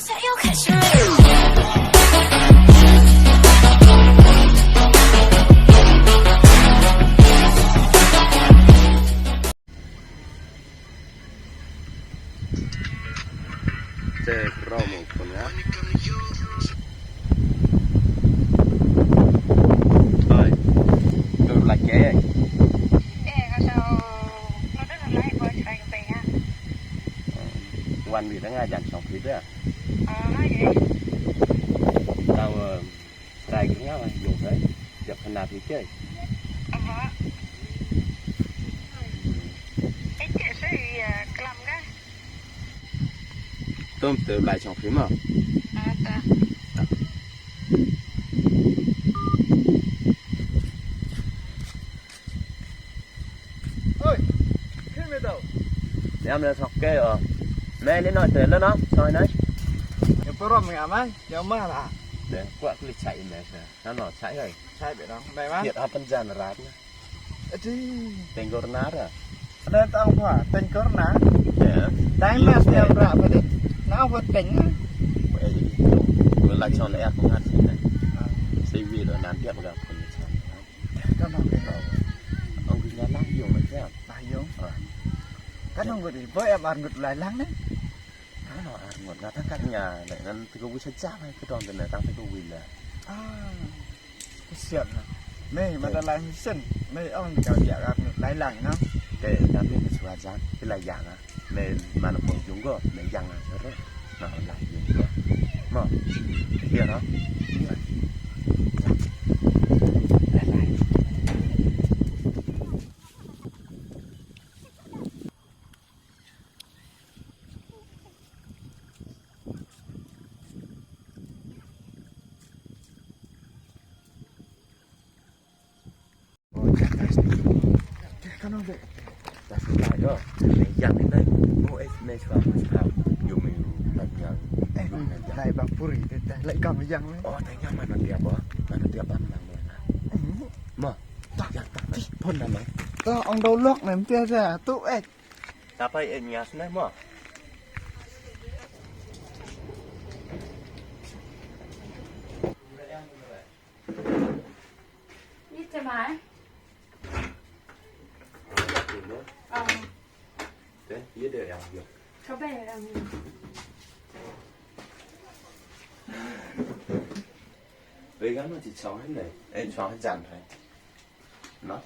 Cek romo pun ya. Ơi, tôi là chế ấy. Quan bị nó ngay dặn sòng phía đó. Tao trai cái nhau dùng đấy, chụp hình nào thì chơi. Tôm từ lại sòng phía mà. Ơi, khi mới đâu? Em là sọc kê rồi. Mẹ lên nói tiền lên đó, soi đấy. Em có rộm ngả mai, nhớ mà là. Để quạ cái lịch chạy mẹ nó nọ chạy rồi. Chạy bị đó, đây má. Hiện hấp phân gian là rát nhá. Đi. Tên gồm nát à? Nên tao không phải, tên có ná. Để Đánh mà xem rạ phải đi. Nó vẫn tính. Vừa lại cho lẽ không ăn gì này. Xây vì là nán tiếp gặp con người chồng. Các bạn cái đó. Ông cứ nhá lăng dùng rồi thế à? Bài giống. Các ông vừa đi với em ăn ngực lại lắng đấy. Nó nó ăn ngọt ra thắc các nhà lại ngăn cái quý sách giáp hay cái đòn này tăng cái quý là Cái xiệm này mày mà đã lại xin mày ông chào dạ gặp lại lặng nó cái làm biết cái xóa giáp cái lại dạng à mày mà nó còn chúng có mày dạng à rồi đấy nó lại dùng có mà kia nó lại Các ông vậy ta phải lại đó mày dạng đến đây mỗi mày xóa sao dùng mình làm nhàng lại bằng puri lại cầm cái răng đấy thấy nhau mà nó đẹp ăn làm rồi mà dạng tao đi phun là mày đó ông đâu lóc này tia ra tụ ấy ta phải ở nhà này mà Biết thế mà thế biết được em được có vẻ là với gắn nó chỉ xóa hết này em xóa hết dàn thôi nó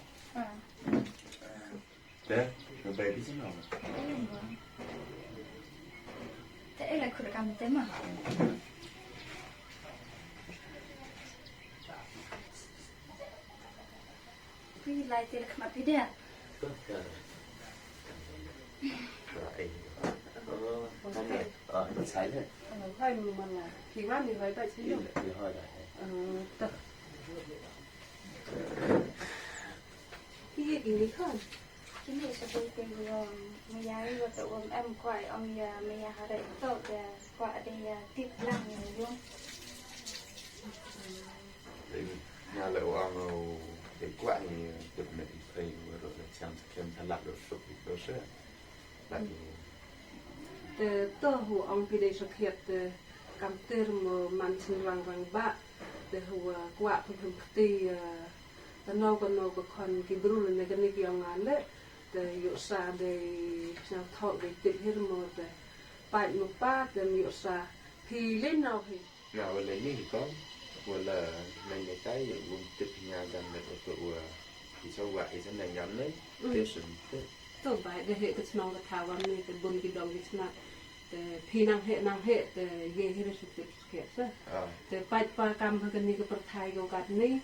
thế rồi về đi thế nào thế là khởi cầm thế mà vì lại thì là mặt đi đẹp nó sấy đấy hơi mà là thì quá mình phải vậy chứ đi hơi đấy tập cái gì lý không cái này sẽ tôi tìm mày giá đi vào tụ em quậy ông nhà mày nhà đấy tụ để quậy để tiếp lăng nhiều luôn nhà liệu ông để quậy được mình phải rồi là xem thành lập được sụp được sữa lại tơ hồ ông cái đây thực hiện cầm tơ mà man sinh vang bạ để hồ quạ phần tì nó còn con cái bự lên cái này cái ông ăn đấy để dụ sa để sao thọ để tiếp hết một để bài một ba để dụ sa thì lên nào thì nào lấy như thì có vừa là mình để cái vùng tiếp nhà dần để tụ thì sau vậy thì sẽ này nhóm đấy tiếp sừng tôi bài để hệ cái nòng cái thảo văn này cái bồn cái đồng cái nát để phi năng hệ để ghé hết sự tiếp kết á để bài ba cam cái này cái bậc thai cái này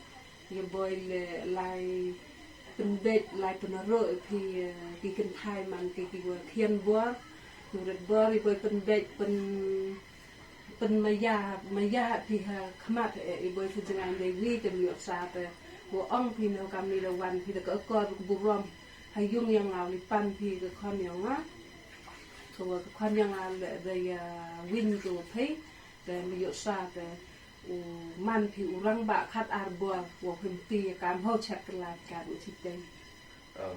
cái bồi lạiเป็นเบ็ดลายเป็นเรือที่กินไทยมันกินเขียนบัวอยู่เด็ดบัวรีบเป็นเบ็ดเป็นมายาที่ขมัดไอ้บัวที่จะงานได้วิ่งจะมีอักษรแต่หัวอ่องพี่เรากำมีละวันพี่ตะก็กอดบุรอมให้ยุ่งยังเอาลิปันพี่ก็ความอย่างว่าตัวความยังเอาได้วิ่งตัวพี่แต่มีอักษรแต่มันผิวรังบะคัดอาร์บัวหัวพิมตีการเข้าแชร์กันลายการอุทิศเดน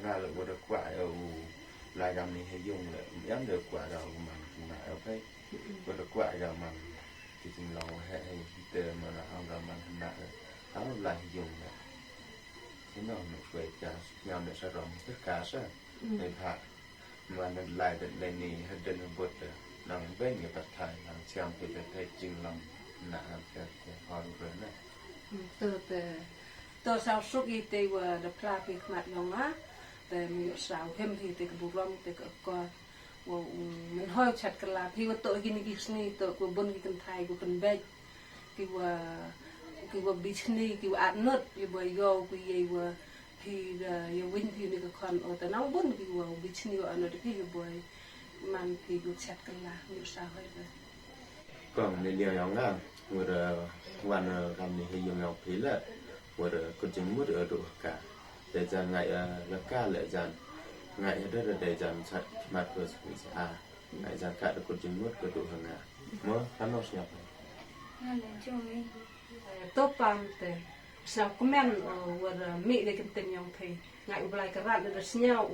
ง่ายเลยว่าเด็กกว่าลายกรรมนี้ให้ยุ่งเลยย้ำเด็กกว่าเรามัน mà ở đây vừa được quậy rồi mà thì chính lòng hệ từ mà là ông rồi mà thành nợ áo lại dùng này thế nào nó về cả nhau để sao rộng tất cả sao để thà mà nó lại được lên này hết đơn vượt được nằm với người bậc thầy làm xem thì được thấy chính lòng nợ thì họ rồi này tôi sao suốt đi từ đập ra việc mặt lòng áแต่มีสาวเข้มที่เด็กบุรุษเด็กก็ว่ามันห้อยชัดกันละที่ว่าตัวกินกิสนี่ตัวกูบนกินไทยกูเป็นเบจคือว่าบิชนี่คือว่าอัดนดอยู่บ่อยโยกูยัยว่าที่ยวินที่นี่ก็คนแต่น้องบนคือว่าบิชนี่ว่าอัดนดที่อยู่บ่อยมันคือกูชัดกันละมีสาวให้เลย cònในเรื่องอย่างนั้นว่าวันทำนี่ให้ยังเอาผีละว่าก็จึงมุดดูกะđể dàn ngày là ca lệ dàn ngày rất là để dàn sạch mặt của sự ngày dàn cả được con chim nuốt của tụ hàng ngà mơ hắn nó nhập tốt bằng thế sao có men vừa mỹ để kinh tình nhau thì ngày hôm nay cái bạn được nhau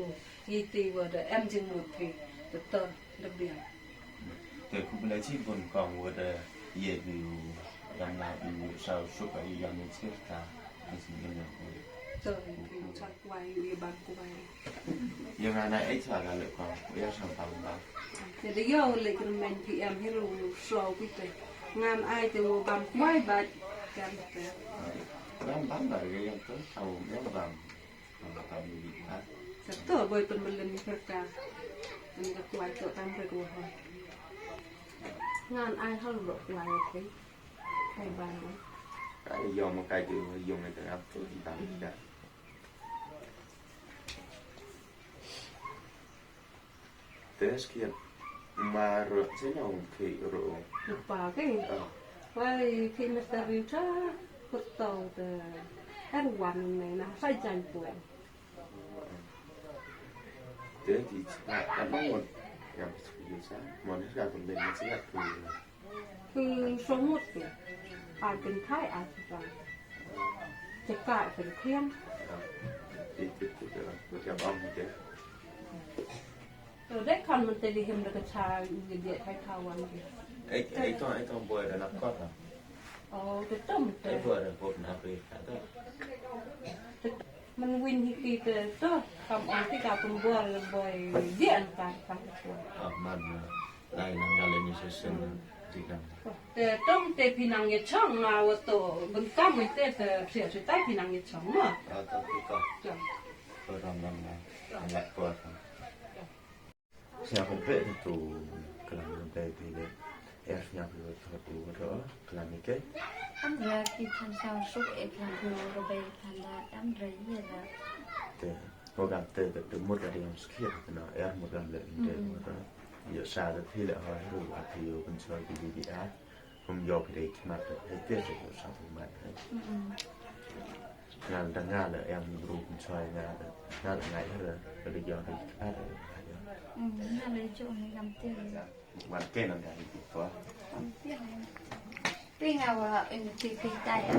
gì thì vừa để em dừng một thì được tơ được điểm từ cũng lấy chi còn còn vừa để về từ làm lại từ sau suốt cái gì làm chết ta thì xin nhận rồi thì chắc quay về bàn của mày nhưng mà này ít là lựa còn bây giờ sản phẩm đó thì đấy giờ lại cái mình thì em hiểu sâu cái gì ngam ai thì mua bàn quay bạch làm thế nó bán lại cái em tới sau nó làm gì khác thật tốt bởi tụi mình lên cái cả mình gặp quay chỗ tam rồi của họ ngàn ai hơn được quay cái hay bàn đấy cái dùng một cái từ dùng này từ áp tôi thì tạm cả test kia mà rồi thế nào thì rồi được bà cái quay khi mà ta điều tra bắt đầu từ hếtวันnày là phải dành tuổi thế thì là mong muốn làm gì sao mà nó ra còn lên nó sẽ làคือสมมติอาจเป็นไข้อาจจะกลายเป็นเครียด thì gặp ông như thế ได้คำมันจะดีเห็นเด็กชายเด็กไทยทาวันดี ấy con bơi là nắp cốt à อ๋อจะต้มแต่ ấy vừa là hộp nắp đi cả đó มันวินที่กีแต่ต้นคำอันที่กาเป็นบัวเลยบ่อยเดียนกันฟังตัว mà đây là đang lên như thế sinh thì cần แต่ต้มแต่พี่นางยัดช่องมาว่าตัวบนก้ามไม่แต่เสียสุดใต้พี่นางยัดช่องเนาะ tôi cái con จ้ะ tôi làm lại qua nhà phần vệ thì tù làm đây thì em nhà vừa thật tù rõ làm như thế anh ra khi tham sao suốt em làm đồ rồi về thành ra đám rẫy vậy là thì có gặp từ một cái điểm kia thì nó em một lần lệnh để một đó giờ xa được thì lại hỏi rồi và thì bên chơi cái gì bị ác không vô cái đấy mặt hay tiếc rồi sao không mặt hết ngàn đang ngà là em rủ bên chơi ngà là ngày hết rồi được giờ thì khác rồi nó lấy chỗ này làm tiền mặt kia là cái gì quá tuy nào là em thì tay à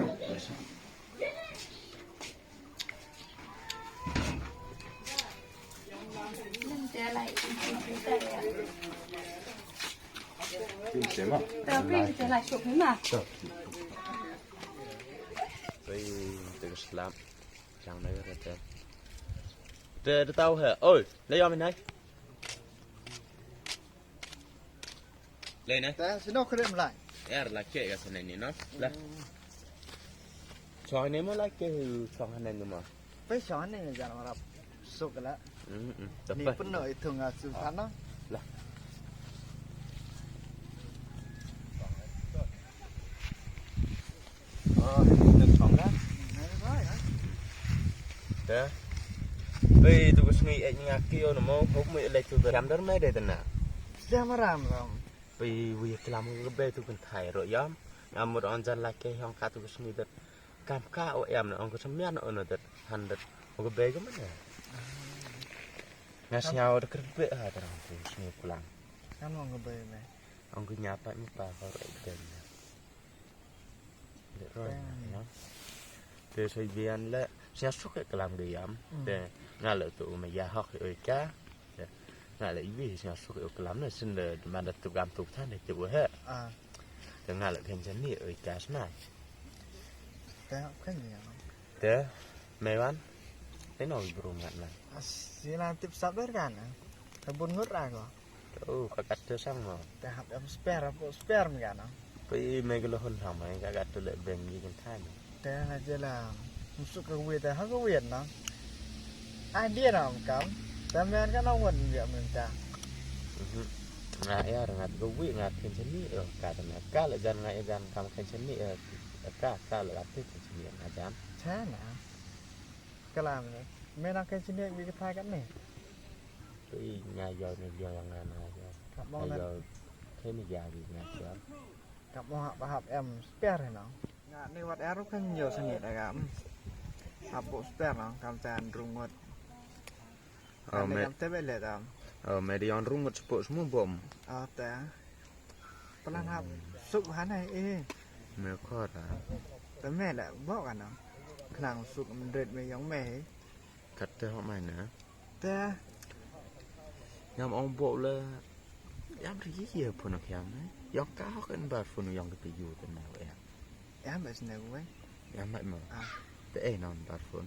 nên sẽ lại thì tay à thế mà tao pin sẽ lại chụp thế mà tôi từ slab chẳng đây là thế tao hả ôi lấy cho mình đây lên này ta sẽ nó khởi lại là kệ cái này nó là xoài này mới lấy cái xoài này nữa mà phải xóa này là giả mà đọc sụp cái lá tậpนี่เป็นหน่อยthường là sự phán đó là được xong đó thế bây tụi cái nghĩ anh ngạc kêu nó mau hút mấy lấy tụi làm đó mấy đây tận nào ra mà làm rồi vì làm cái bê tụi mình thải rồi yếm làm một on dân lại cái hông cá tụi cái nghĩ được cam cá ở em nó on có sắm miên nó được hành được một cái bê có mấy này nghe sao được cái bê hay là tụi nghĩ làm ăn ngon cái bề này ông cứ nháp lại một bà vào rồi tiền để rồi nhá để xây viên lại sẽ xuất cái làm gì yếm để nghe lời tụi mày già học thì ơi cá ngài lại vì nhà số yếu lắm là xin là mà đặt tục làm tục thân để chịu hết từ ngài lại thêm chân nhị ở cá này thế học cái gì thế mày bán thế nào bro ngạn này sila tip sabar kan kebun ngut aku kakak tu sama te hab em spare kan pi mấy cái lô hôn thầm ấy kakak tu lại bền như cái thay te aja là masuk ke wit ha ke wit no idea nào kamu temen kan awan dia minta nah ya ngat go wi ngat ken cheni ka ta ka la jan ngai jan kam ken cheni ka la ap ken cheni na jan chana kalam me nak ken cheni wi ka kan ni pi nya yo nga na yo tak mau na yo thế này già gì nè cháu tak mau hab em spare no ngat ni wat aru kan nhiều sengit agam hab spare no kam tan rungut mẹ tebe le tam mẹ đi ăn rung một bộ semua bom te pelan hab sup hanai mẹ khó àแต่แม่แหละบอกกันเนาะขนาดสุกมันเด็ดไม่ยองแม่ cắt theo họ mày nữa แต่ nhầm ông bộ là em thì gì giờ phụ nữ khéo đấy gió cá họ cần bật phụ nữ dòng cái dù tên nào em แอมแบบไหนกูไว้ em mày mà để em non bật phụ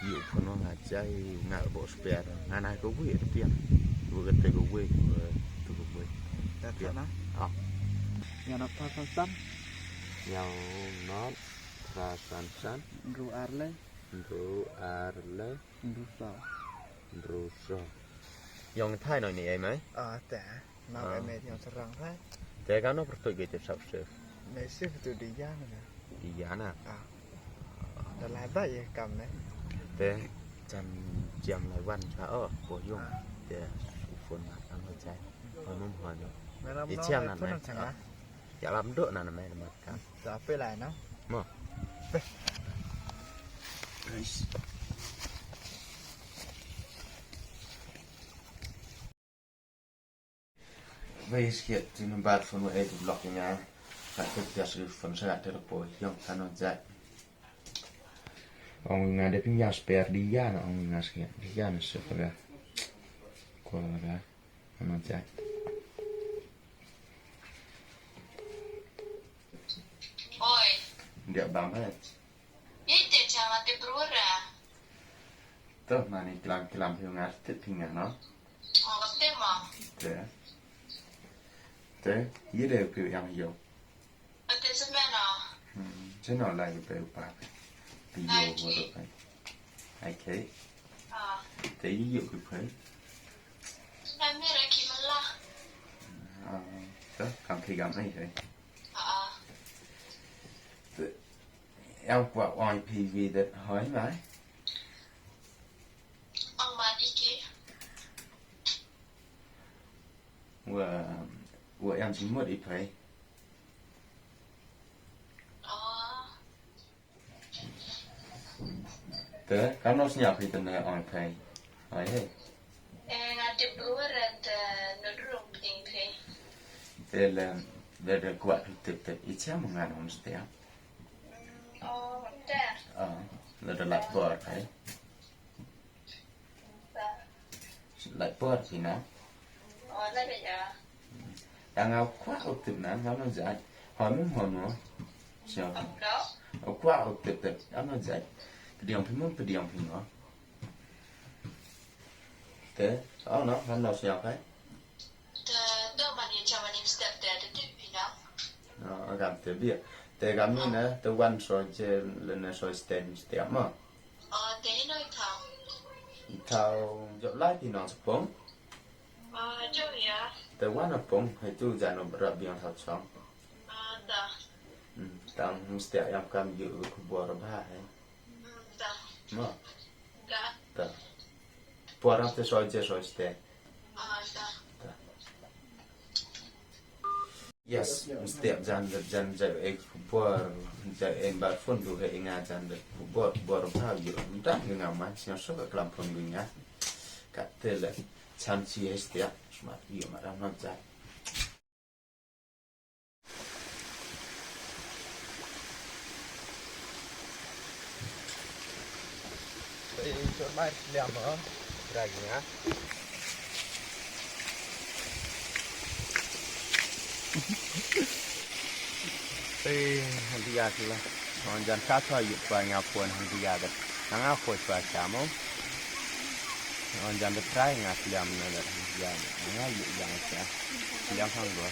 dụ phụ nữ ngã cháy ngã bộ spare ngã này có quỷ được tiền vừa gần tới có quỷ từ có quỷ แต่เถอะนะอย่านับท่าสั้น nhau nó và sản sản รูอาร์เลย ru arle รูสอ ru so dòng thay này này em ấy แต่มาแบบแม่ที่เราสร้างให้ แต่การnó phải cái tiếp sau sửa แม่ซื้อตัวดีย่างเลย đi giá nè แต่ลายใบกำเลย แต่จำหลายวันช้าปวดยุ่งแต่ฝนมาทำให้ใจพอนุ่มหัวเนาะ แม่เรา อี น้อง เชี่ยงนั่น เพื่ ไหม อนสั่งนะ อย่าลำเด้อนั่นไหมนะมันครับ จะไปไหนเนาะ มั้ง Wees je toen een baard van mijn eten blokking aan. Gaat het jas van zijn uit de pooi. Jong kan het zijn. Ông ngài để pin jas per đi ra nó ông ngài sẽ đi ra nó sẽ phải ra. Qua ra nó chạy. Oi. Dia bang hết. Ite chama te prura. Tuh mana kilam hiu ngài thích thì ngài nó. Ngọc te mà. Thế, dưới đều kiểu em hiểu. Ở te se mena. Chứ nó là về bà. Ví dụ vừa được đấy. Hay thế. Thế ví dụ cái phải. Na mira ki mala. Đó, cảm thấy cảm này rồi. À. Em qua IPV that hỏi mãi. Ông mà đi kia. Và em chỉ muốn đi phải. Thế, cảm nó nhập thì tình này phải. Hỏi hết. Na te prura te no drum ting pe. Thế là về được quả thực tập ít chém một ngàn hôm sẽ. Te. Là được lại bờ phải. Lại bờ thì nó. Lại bây giờ. Đang ao quá ốc tập nó dạy. Hỏi muốn hỏi nữa. Sao? Đó. Ở quá ốc tập nó dạy. Điều phải muốn phải điều phải nó. Thế, nó nào sao phải? Då man ju chama nim step där det typ idag. Nó gặp tới việc. Thế gặp như nè, tôi quan rồi chơi lên rồi stem mà. Det är nog tag. Thao dọn lại thì nó sẽ bóng. Jo ja. Thế quan nó bóng, hay tôi dạy nó bật biếng thao xong. Da. Tang setiap yang kami juga buat apa? Da. Mà. Da. Da. Buat apa soi je soi ste. Da. Yes, setiap jan ek buat em bar phone tu he ingat jan buat apa juga. Entah dengan macam siapa kelam pun dengan. Kata le chanci setiap smart dia macam mana. chỗ bay liam ở ra nhá Hanti ya kila on jan ka tho yu pa nya pon hanti ya da nga ko pa chamo on jan de trai nga liam na da hanti ya nga yu yang cha liam hang go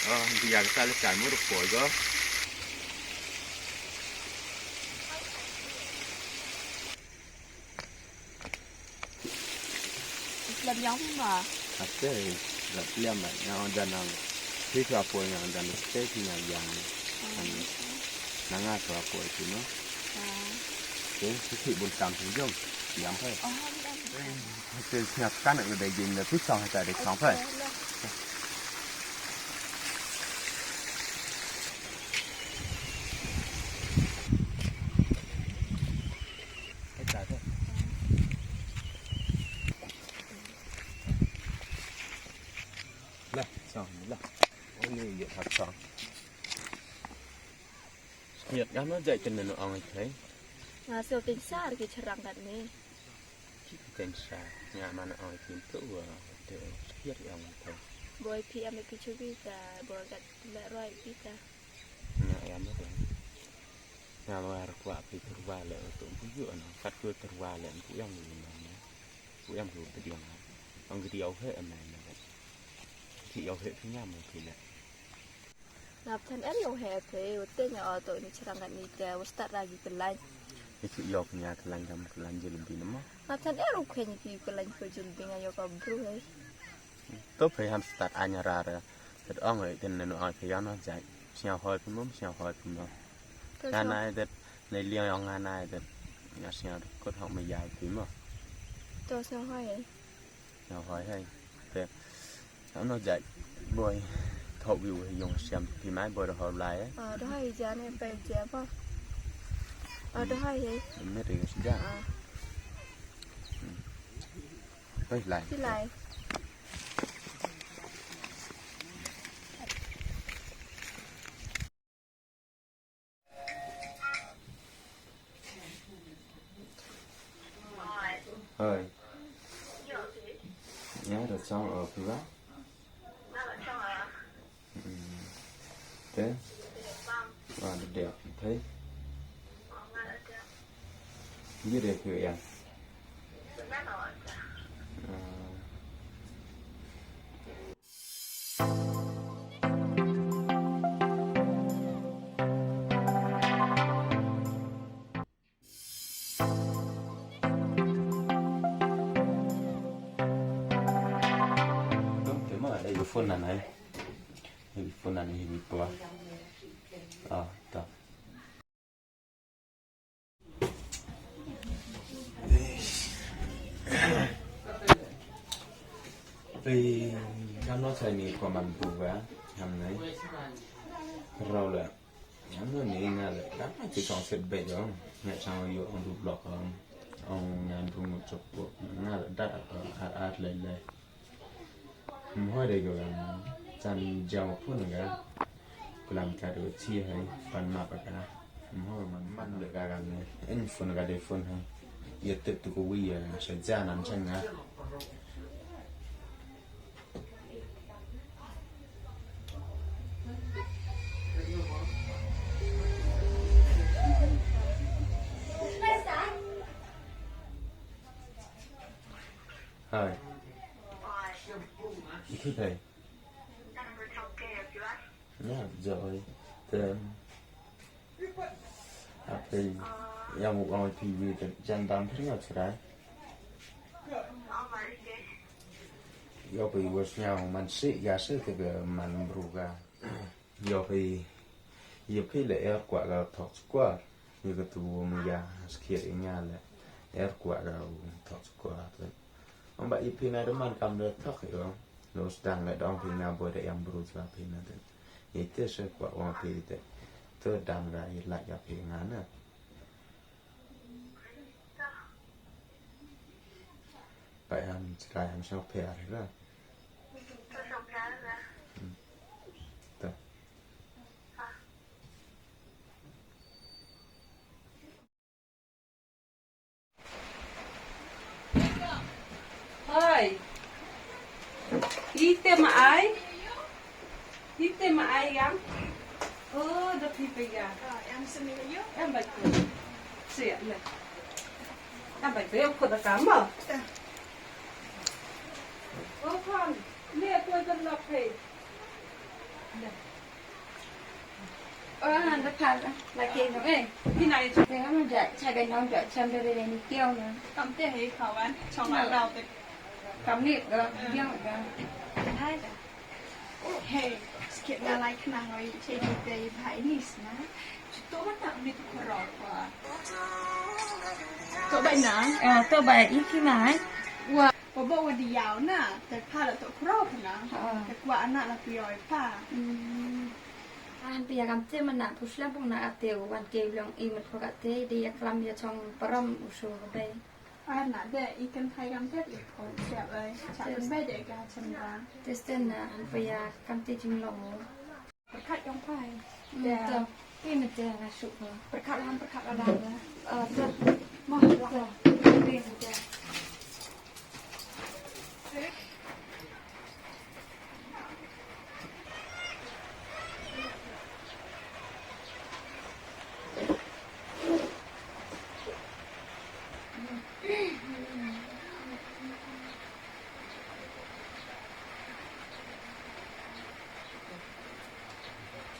hanti ya ka le kai mu ru ko go làm giống mà ate la liam ma nga on jan na ti ka po nga on jan de te ki nga yang na nga to po ti no ke ti bun tam tu yom yang phai cái nhà căn ở đây nhìn là phía sau hay tại đây không phải cái tại thôi là xong là ôi nhiều thật xong nhiệt lắm nó dậy cho nên nó ăn thấy siêu tinh xa thì cái răng đặt này tên xa nhà mà nó ăn kiếm cũ để thiết ăn thôi bồi phi em cái chú biết là bồi gặt mẹ rồi biết là nhà em nó đấy nhà mà quả thì thực qua lại tụi cũng dựa nó cắt cưa thực qua lại cũng em người mà cũng em rồi cái điều này ông cái điều hết em này thì điều hết thứ nhà mình thì lại nạp thân em yêu hè thì tên nhỏ tụi nó răng đặt này để start ra cái lạnh cái sự yêu nhà cái lạnh làm cái lạnh gì làm gì nữa nạp thân em không quen cái lạnh phải chuẩn bị ngay yêu có bru ấy tốt phải ham start anh ra rồi thật ông ấy tên này nó thì nó chạy xèo hơi cũng nó ngày nay thật này liều ông ngày nay thật nhà xèo có học mày dài tím mà tôi sao hỏi ấy xèo hơi hay thế nó chạy bơi thầu view dùng xem thì máy bơi được hợp lại ấy đó hay giá này phải giá bao đó hay gì mấy điều gì đó lại ơi nhớ được xong ở phía bắc thế và đẹp thấy như đẹp kiểu em phun này phun này thì bị quá đó vì nó xài này của mình bù vá hầm này rau là nó này nghe là đắt chỉ còn xịt bể đó ngày sau vô ông đục lọt ông nhà đục một chục bộ nghe là đắt ạt lên mỗi đây rồi chăn giàu phun người làm cả đồ chia hay phần mập cả mỗi mình được cả này anh phun cả đây phun hay giờ tự tụi cô bây giờ sẽ ra nằm chân á rồi khi thầy nhá rồi thì em một ngồi thì vì chân đam thế nào đấy do vì vừa nhau mình sĩ gà sĩ thì mình bù gà do vì nhiều khi lại quả là thọt quá như cái tụ mình gà kia ở nhà là quả là thọt quá thôi ông bà ít khi này đó mình cầm được thóc hiểu không nó đang lại đong khi nào bữa để em bù cho khi nào thế vậy thế sẽ quả ông khi thế tôi đang lại gặp hiện ngắn à vậy em sao phải rồi đó mà ai hít tên mà ai gắm được thì bây giờ em xin đi giúp em bạch xịn này em bạch với em khuất là cắm à con nè tôi cần lọc thì nó thật là kia nó ấy khi này thì nó chạy chạy cái nó chạy chân đây đây đi kêu nữa cầm tiền thì khẩu ăn trong lại đầu thì cắm niệm rồi kêu rồi hay hey kiện là lại khả năng rồi chơi đi về phải điนะตัวมันต่างมีทุกรอบกว่าตัวใบหนา tôi bài ít khi mà ấy ว่าบอกว่าดียาวน่ะแต่ผ้าเราตัวครอบนะแต่กว่าอันนั้นเราเปลี่ยนผ้า anh bây giờ cầm chế mình nặng phút lắm bông nặng tiêuวันเกลองอีมันพอกเตดีกลัมยาช่องปรมอุชูกับไป อันนั้นแต่อีกันไทยกำเทศอีกคนเสียบเลยฉันเป็นใบเด็กการชำระ เทสเตนนะอันbây giờ cầm chế chính lỗ ประคัดยองไผ่ แต่ที่มันเจออะไรสุกเหรอ ประคัดร้านประคัดอะไรเลย จะ มองหลัง เรียนจะ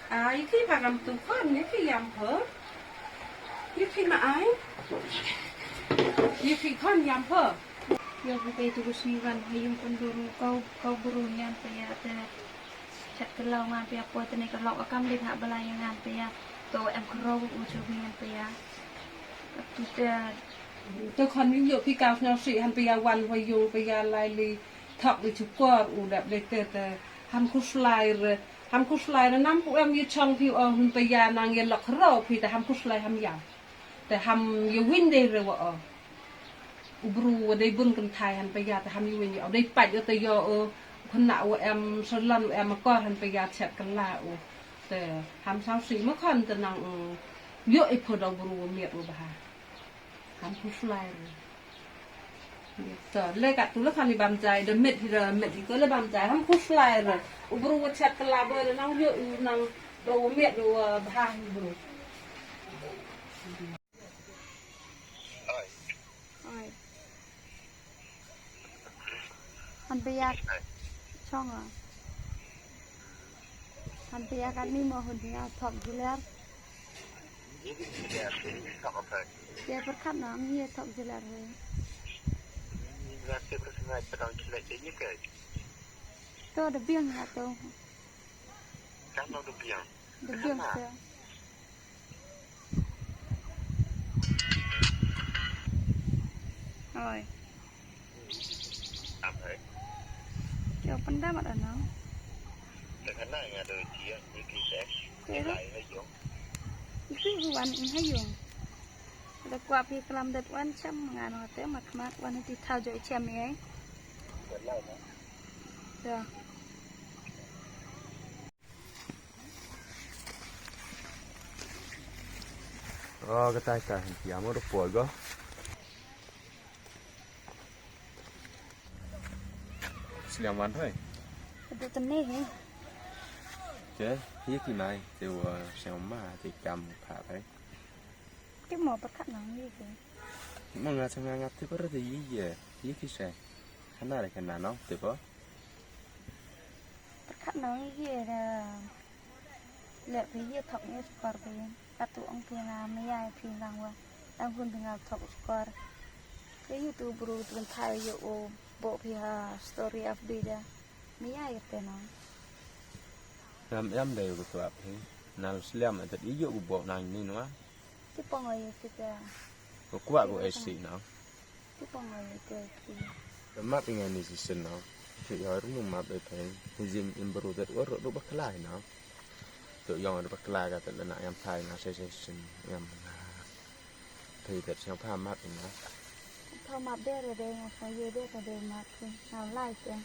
ai khi bà làm tủ con những khi làm hở những khi mà ai những khi con làm hở Yo bukai tu kusniwan hayung penduru kau burungan paya te chat kelauan paya po te ne kalau akam di hak belayangan paya to em kro ujubian paya tu te tôi còn ví dụ khi cao nhau sĩ hắn bây giờวันhồi dù bây giờ lại li thọ đi chụp qua đẹp để tê hắn cứ slide nó nắm của em như trong phiêu hun bây giờ nàng nghe lọc rồi thìแต่hắn cứ slide hắn giảmแต่hắn như win đây rồi vợ bru đây bun cần thai hắn bây giờแต่hắn như win ở đây bạch ở đây giờคนหนาวemสลันemมาก่อนhắn bây giờ chặtกันละแต่hắn sao sĩ mất conแต่nàngเยอะไอ้พอเราบรูเมียรู้ป่ะhắn cứ slide rồi lấy cả túi nước khăn đi bám dài đợt mệt thì cứ lấy bám dài hắn cứ slide rồi bru chặt cái lá bơi nó ghê năng đồ miệng đồ hai bru han paya chong à han paya kan ni mo hun dia thok juler dia perkat nam ni thok juler rồi tôi đã biếng hả tôi được biếng chưa rồi kiểu phân đá mặt ở nó itu wan hay dùng được qua phi làm được wan trăm ngàn hoặc tới mặt mát wan thì thao dội chém ấy được cái tay cả hình dáng nó bồi quá làm ăn thôi được tên này hả chứ hiết thì mai đều xem mà thì cầm thả đấy cái mỏ bắt cắt nó như thế mà ngã sang ngã thì có rất là gì hiết thì sẽ khán giả này khán giả nó từ có bắt cắt nó như thế là lệ phí như thọc như score phí các tụ ông phí là mấy ai phí rằngว่าđang quân thường học thọc score cái YouTube bro tuần thay yo bộ phí story of beja mấy ai cái nó làm em đều của tụi thì nào xem là thật ý dụ của bộ này như nó cái bông ấy cái của quạ của AC nó cái bông ấy cái mắt bên này thì xin nó thì hỏi đúng không mà để thấy thì dìm em bro thật quá rồi bắt lại nó tự do nó bắt lại cả tự là em thay nó sẽ xin em thì thật xem pha mắt nó thao mặt đeo rồi đây mà phải dây đeo rồi đây mặt thì nào lại kìa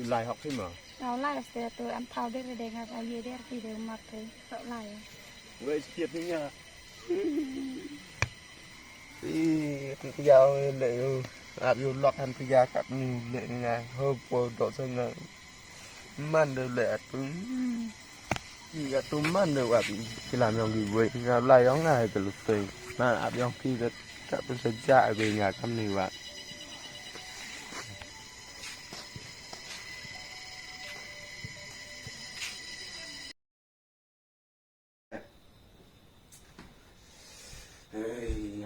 lại học thêm mà nào lại là tôi ăn thao đeo rồi đây mà phải dây đeo thì đều mặt thì sợ lại vậy thiệt đấy nha thì cái dao lại áp vô lọt hành phi gia cặp lệ nga hơ bồ độ sân là man được lệ tún gì cả tún man được áp khi làm dòng gì vậy nga lại đó ngày từ lúc tùy mà áp dòng khi được các tôi sẽ chạy về nhà thăm này bạn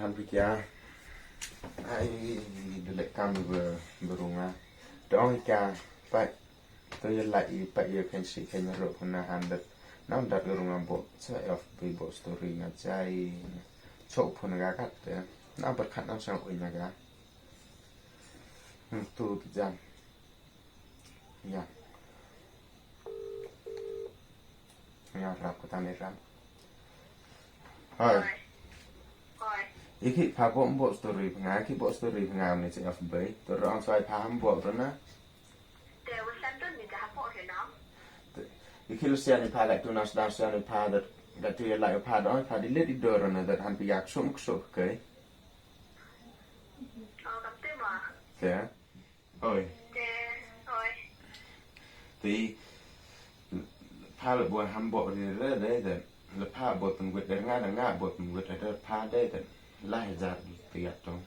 hành phi gia ai được lệ cam vừa vừa rung à đó ca phải tôi lại phải giờ khen sĩ khen rồi còn là hành được nó đặt cái rung bộ sẽ ở về bộ story là chạy chụp phần gà cắt đấy nó bật khăn nó sang ở nhà gà tu jam ya ya rap cái tane rap rồi iki pha bộ story pengai ki bộ story pengai này sẽ ở về tôi rong xoay pha ham bộ rồi nè iki lu sian pha lại tu nas dan sian pha dat tu lại pha đó pha đi lên đi đồ rồi nè dat han bị yak sum ksoh cái thế ơi thì pha là buồn ham bộ thì rất đấy đấy là pha bộ từng việc để ngã bộ từng việc để pha đấy đấy lại ra tiệt trong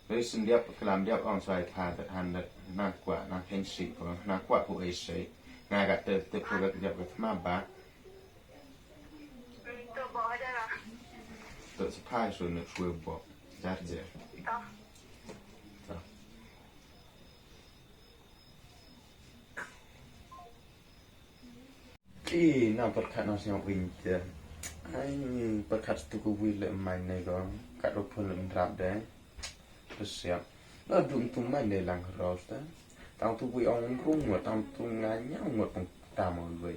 để xin điệp làm điệp on xoay pha để hành để nạc quả nạc hen sĩ và nạc quả phụ ấy sĩ ngài gạt từ từ phụ gạt điệp với mà bác tự sẽ pha rồi nó chui bộ ra dễ Ih, na berkat nasi yang winter. Ai berkat tu ku wile main ni ko. Kat ro pun drap deh. Siap. Nó đụng tung main ni lang ros ta. Tao tu wi ong rung mà tao tu nganya ngot tang ta mo we.